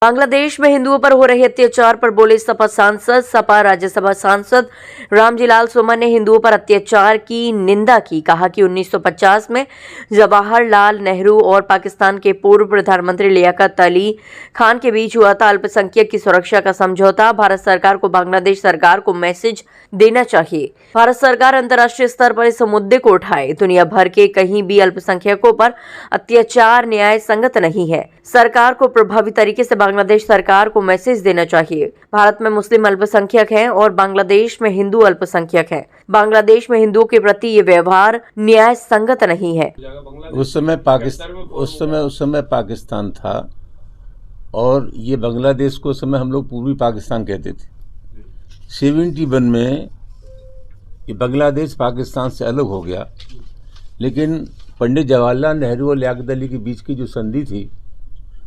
बांग्लादेश में हिंदुओं पर हो रहे अत्याचार पर बोले सपा राज्यसभा सांसद रामजीलाल सुमन ने हिंदुओं पर अत्याचार की निंदा की। कहा कि 1950 में जवाहरलाल नेहरू और पाकिस्तान के पूर्व प्रधानमंत्री लियाकत अली खान के बीच हुआ था अल्पसंख्यक की सुरक्षा का समझौता। भारत सरकार को बांग्लादेश सरकार को मैसेज देना चाहिए। भारत सरकार अंतर्राष्ट्रीय स्तर पर इस मुद्दे को उठाए। दुनिया भर के कहीं भी अल्पसंख्यकों पर अत्याचार न्याय संगत नहीं है। सरकार को प्रभावी तरीके से बांग्लादेश सरकार को मैसेज देना चाहिए। भारत में मुस्लिम अल्पसंख्यक हैं और बांग्लादेश में हिंदू अल्पसंख्यक हैं। बांग्लादेश में हिंदुओं के प्रति ये व्यवहार न्याय संगत नहीं है। उस समय पाकिस्तान था और ये बांग्लादेश को उस समय हम लोग पूर्वी पाकिस्तान कहते थे। 71 में ये बांग्लादेश पाकिस्तान से अलग हो गया, लेकिन पंडित जवाहरलाल नेहरू और लियाकत अली के बीच की जो संधि थी,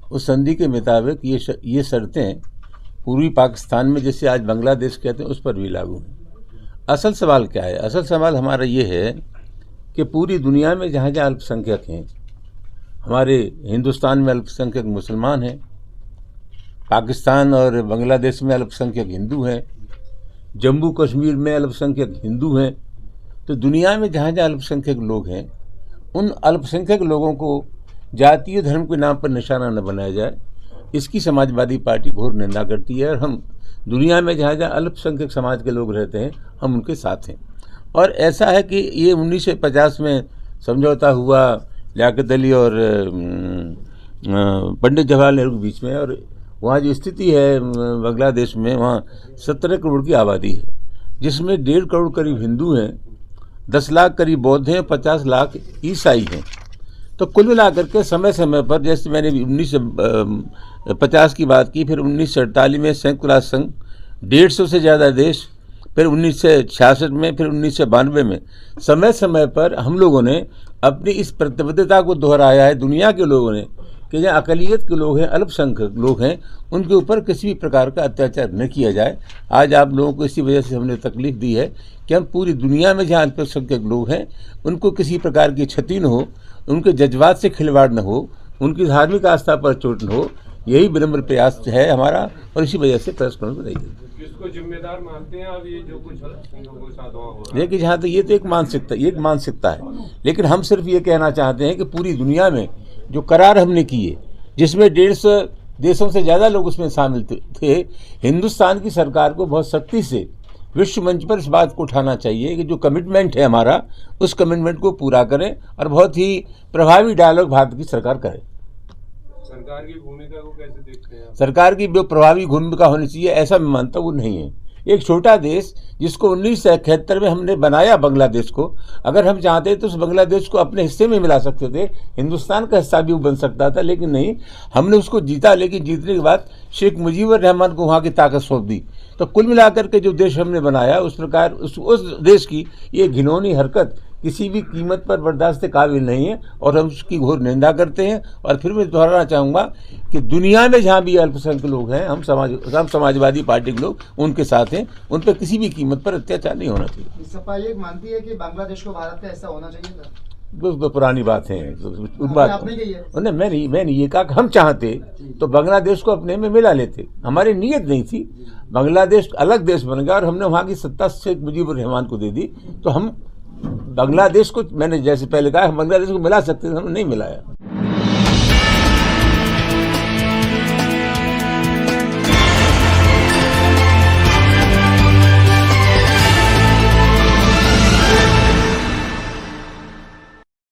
उस संधि के मुताबिक ये शर्तें पूर्वी पाकिस्तान में जैसे आज बांग्लादेश कहते हैं उस पर भी लागू हैं। असल सवाल क्या है? असल सवाल हमारा ये है कि पूरी दुनिया में जहाँ जहाँ अल्पसंख्यक हैं, हमारे हिंदुस्तान में अल्पसंख्यक मुसलमान हैं, पाकिस्तान और बांग्लादेश में अल्पसंख्यक हिंदू हैं, जम्मू कश्मीर में अल्पसंख्यक हिंदू हैं, तो दुनिया में जहाँ जहाँ अल्पसंख्यक लोग हैं, उन अल्पसंख्यक लोगों को जातीय धर्म के नाम पर निशाना न बनाया जाए, इसकी समाजवादी पार्टी घोर निंदा करती है। और हम दुनिया में जहाँ जहाँ अल्पसंख्यक समाज के लोग रहते हैं, हम उनके साथ हैं। और ऐसा है कि ये 1950 में समझौता हुआ लियाकत अली और पंडित जवाहरलाल नेहरू के बीच में, और वहाँ जो स्थिति है बांग्लादेश में, वहाँ 17 करोड़ की आबादी है, जिसमें 1.5 करोड़ करीब हिंदू हैं, 10 लाख करीब बौद्ध हैं, 50 लाख ईसाई हैं। तो कुल मिलाकर के समय समय पर, जैसे मैंने 1950 की बात की, फिर 1948 में संयुक्त राष्ट्र संघ, 150 से ज़्यादा देश, फिर 1966 में, फिर 1992 में, समय समय पर हम लोगों ने अपनी इस प्रतिबद्धता को दोहराया है दुनिया के लोगों ने कि जहाँ अक़लियत के लोग हैं, अल्पसंख्यक लोग हैं, उनके ऊपर किसी भी प्रकार का अत्याचार न किया जाए। आज आप लोगों को इसी वजह से हमने तकलीफ़ दी है कि हम पूरी दुनिया में जहाँ अल्पसंख्यक लोग हैं, उनको किसी प्रकार की क्षति न हो, उनके जज्बात से खिलवाड़ न हो, उनकी धार्मिक आस्था पर चोट न हो। यही विनम्र प्रयास है हमारा, और इसी वजह से प्रेस कॉन्फ्रेंस बनाई गई। किसको जिम्मेदार मानते हैं आप ये जो कुछ लोगों के साथ हो रहा है? देखिए, जहाँ तक ये तो एक मानसिकता है, लेकिन हम सिर्फ ये कहना चाहते हैं कि पूरी दुनिया में जो करार हमने किए, जिसमें 150 देशों से ज़्यादा लोग उसमें शामिल थे, हिंदुस्तान की सरकार को बहुत सख्ती से विश्व मंच पर इस बात को उठाना चाहिए कि जो कमिटमेंट है हमारा, उस कमिटमेंट को पूरा करें और बहुत ही प्रभावी डायलॉग भारत की सरकार करे। सरकार की भूमिका को कैसे देखते हैं आप? सरकार की जो प्रभावी भूमिका होनी चाहिए, ऐसा मैं मानता हूँ वो नहीं है। एक छोटा देश जिसको 1971 में हमने बनाया बांग्लादेश को, अगर हम चाहते तो उस बांग्लादेश को अपने हिस्से में मिला सकते थे, हिंदुस्तान का हिस्सा भी वो बन सकता था, लेकिन नहीं, हमने उसको जीता। लेकिन जीतने के बाद शेख मुजीबुर रहमान को वहाँ की ताकत सौंप दी। तो कुल मिलाकर के जो देश हमने बनाया, उस प्रकार उस देश की ये घिनौनी हरकत किसी भी कीमत पर बर्दाश्त के काबिल नहीं है, और हम उसकी घोर निंदा करते हैं। और फिर मैं दोहराना चाहूँगा कि दुनिया में जहाँ भी अल्पसंख्यक लोग हैं, हम समाजवादी पार्टी के लोग उनके साथ हैं, उन पर किसी भी कीमत पर अत्याचार नहीं होना चाहिए। सपा ये मानती है कि बांग्लादेश को भारत का ऐसा होना चाहिए था? वो पुरानी बात है। मैं नहीं ये कहा कि हम चाहते तो बांग्लादेश को अपने में मिला लेते, हमारी नीयत नहीं थी। बांग्लादेश अलग देश बन गया और हमने वहाँ की सत्ता शेख मुजीबुर रहमान को दे दी, तो हम बांग्लादेश को, मैंने जैसे पहले कहा, हम बांग्लादेश को मिला सकते थे, हमने नहीं मिलाया।